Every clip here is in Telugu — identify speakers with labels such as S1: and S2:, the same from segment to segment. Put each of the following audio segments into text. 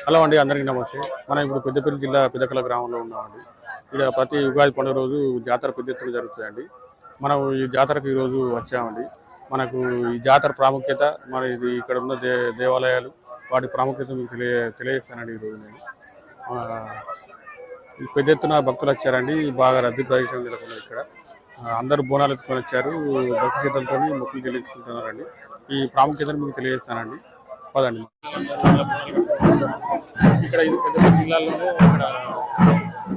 S1: హలో అండి, అందరికీ నమస్తే. మనం ఇప్పుడు పెద్దపల్లి జిల్లా పెద్దకల గ్రామంలో ఉన్నామండి. ఇక్కడ ప్రతి ఉగాది పండుగ రోజు జాతర పెద్ద ఎత్తున జరుగుతుందండి. మనం ఈ జాతరకు ఈరోజు వచ్చామండి. మనకు ఈ జాతర ప్రాముఖ్యత, మరి ఇది ఇక్కడ ఉన్న దేవాలయాలు వాటి ప్రాముఖ్యత మీకు తెలియజేస్తానండి. ఈరోజు నేను పెద్ద ఎత్తున భక్తులు వచ్చారండి. బాగా రద్దీ ప్రదేశం నెలకొన్నది ఇక్కడ. అందరూ బోనాలు ఎత్తుకొని వచ్చారు. భక్తి శ్రద్ధలతో మొక్కులు చెల్లించుకుంటున్నారండి. ఈ ప్రాముఖ్యతను మీకు తెలియజేస్తానండి. పదండి. ఇక్కడ ఇది పెద్దపల్లి జిల్లాలోనే ఇక్కడ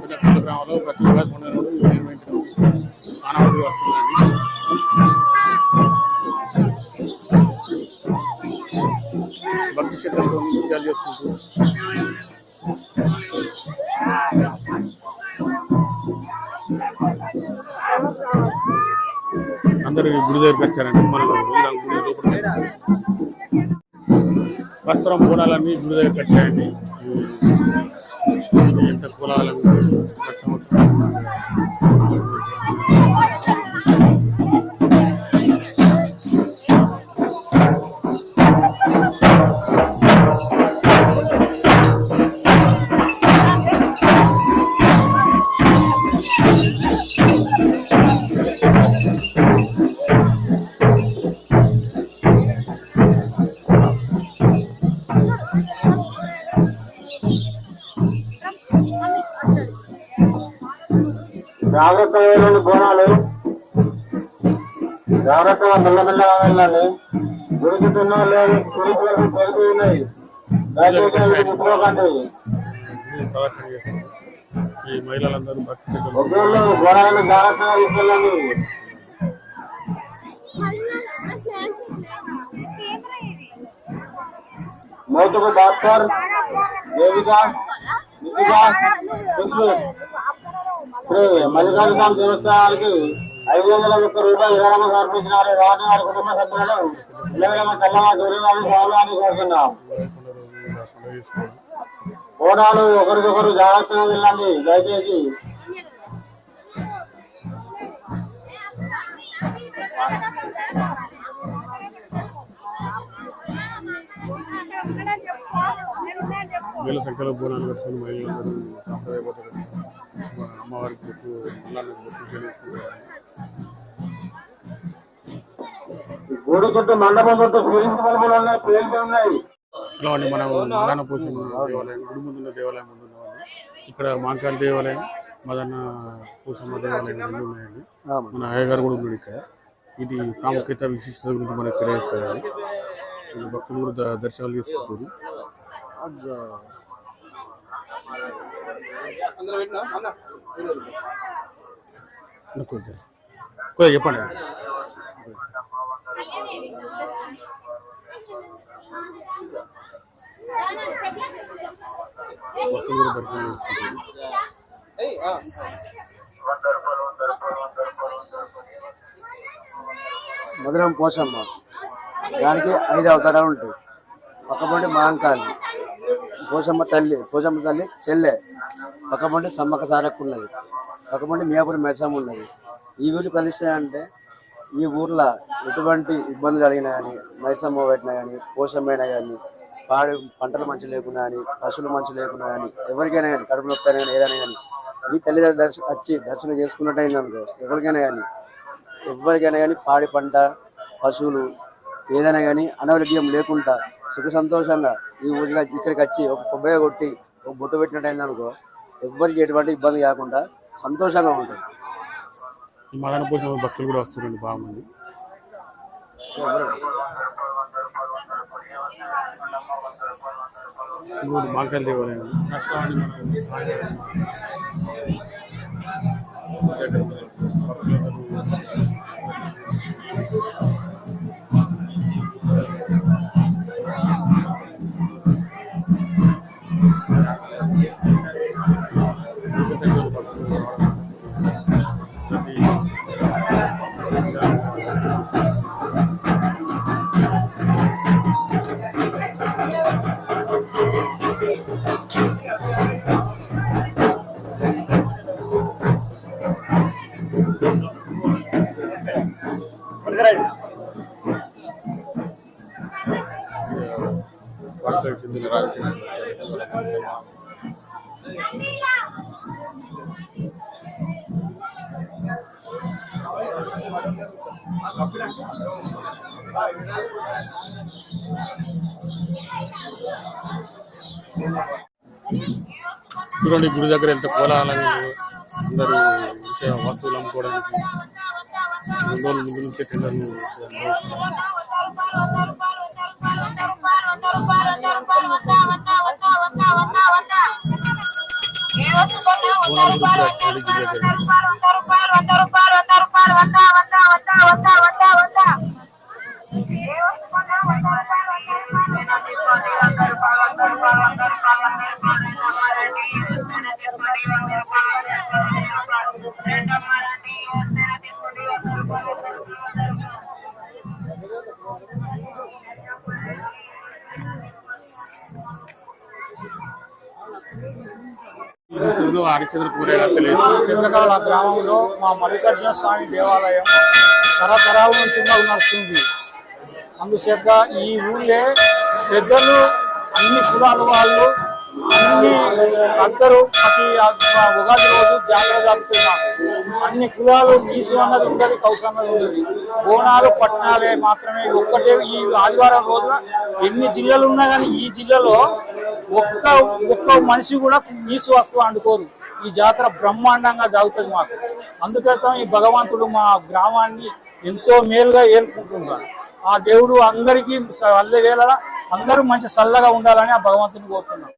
S1: పెద్దపల్లి గ్రామంలో ప్రతి ఉగాది పండుగ రోజు ఆనవాయితీ వస్తుందండి. భక్తి శ్రద్ధలతో పూజలు చేసుకుంటూ అందరూ గుడి దగ్గరికి వచ్చారండి. మనం గుడి లోపల వస్త్రం పూలాలన్నీ గుడి దగ్గరికి వచ్చాయండి. ఎంత పూలాలని
S2: జాగ్రత్తగా బోనాలు జాగ్రత్తగా మెల్లమెల్లగా వెళ్ళాలి. దొరుకుతున్నా లేదు దొరుకుతూ ఉన్నాయి. ముట్టుకోకండి. బోనాలను జాగ్రత్తగా తీసుకెళ్ళండి. మౌతుకు డాక్టర్ దేవిక మల్లికార్జున దేవస్థానానికి 501 రూపాయలు విరాళం సమర్పించినారు. రాని వారి కుటుంబ సభ్యులను తెల్లగా దూరాన్ని స్వామి కోరుతున్నాం. బోనాలు ఒకరికొకరు జాగ్రత్తగా వెళ్ళండి దయచేసి.
S1: వేల సంఖ్యలో బోనాలు కట్టుకుని మహిళలందరూ సాంప్రదాయ అమ్మవారికి బొట్టు చెల్లించుకుంటారు.
S2: గుడి చుట్టూ మండపం చుట్టూ ఉన్నాయి.
S1: ఇలా అండి, మనం మదన పోషణ దేవాలయం గుడి ముందున్న దేవాలయం ముందు ఉన్నామండి. ఇక్కడ మాంకాళ దేవాలయం, మదన పోషమ్మ దేవాలయం రెండు ఉన్నాయండి. మన అయ్యగారు కూడా ఉన్నాడు ఇక్కడ. ఇది ప్రాముఖ్యత విశిష్టత గురించి మనకు తెలియజేస్తారు. భక్తులు కూడా దర్శనాలు చేసుకుంటారు. చెప్పండి. భక్తులు కూడా దర్శనం చేసుకుంటారు.
S3: మధురం పోషమ్మ, దానికి 5 అవతారాలు ఉంటాయి. పక్కపండి మహంకాళి, పోషమ్మ తల్లి చెల్లె, పక్కపండి సమ్మక్క సారక్క ఉన్నది, పక్కపండి మియాపురి మెసమ్మ ఉన్నది. ఈ ఊరి ప్రతిష్ట అంటే ఈ ఊర్లో ఎటువంటి ఇబ్బందులు కలిగినా కానీ, మైసమ్మ పెట్టినా కానీ, పోషమ్మ అయినా కానీ, పంటలు మంచి లేకున్నా కానీ, పశువులు మంచి లేకున్నా కానీ, ఎవరికైనా కానీ కడుపు నొప్పి అయినా కానీ ఏదైనా కానీ ఈ తల్లి వచ్చి దర్శనం చేసుకున్నట్టు అయిందనుకో, ఎవరికైనా కానీ పాడి పంట పశువులు ఏదైనా కానీ అనారోగ్యం లేకుండా సుఖ సంతోషంగా ఈ ఊరిగా ఇక్కడికి వచ్చి ఒక కొబ్బరి కొట్టి ఒక బొట్టు పెట్టినట్టు అయిందనుకో, ఎవ్వరికి ఎటువంటి ఇబ్బంది కాకుండా సంతోషంగా ఉంటుంది.
S1: మదన పోషణ భక్తులు కూడా వస్తారండి బాగుంది. మాంకాళ దేవాలయం చెందిన రాజకీయ చూడండి గుడి దగ్గర ఎంత కోలాహలంగా అందరూ మంచిగా వస్తువులు అమ్ముకోవడానికి 2 రోజుల ముందు నుంచే టెండర్లు హరిచంద్రపూర్
S4: పెద్దకాల గ్రామంలో మా మల్లికార్జున స్వామి దేవాలయం తరతరాల నుంచి నడుస్తుంది. అందుచేత ఈ ఊళ్ళే పెద్దలు అన్ని కులాల వాళ్ళు అందరూ ప్రతి ఉగాది రోజు జాతర జరుపుతున్నారు. అన్ని కులాలు నీసు అన్నది ఉండదు, కౌసు అన్నది ఉండదు. బోనాలు పట్టణాలే మాత్రమే ఒక్కటే. ఈ ఆదివారం రోజున ఎన్ని జిల్లాలు ఉన్నా కానీ ఈ జిల్లాలో ఒక్క మనిషి కూడా నీసు వస్తువు వండుకోరు. ఈ జాతర బ్రహ్మాండంగా జరుగుతుంది మాకు. అందుకోసం ఈ భగవంతుడు మా గ్రామాన్ని ఎంతో మేలుగా ఏర్పుకుంటున్నాడు. ఆ దేవుడు అందరికీ అల్లవేళ అందరూ మంచి చల్లగా ఉండాలని ఆ భగవంతుని కోరుతున్నాం.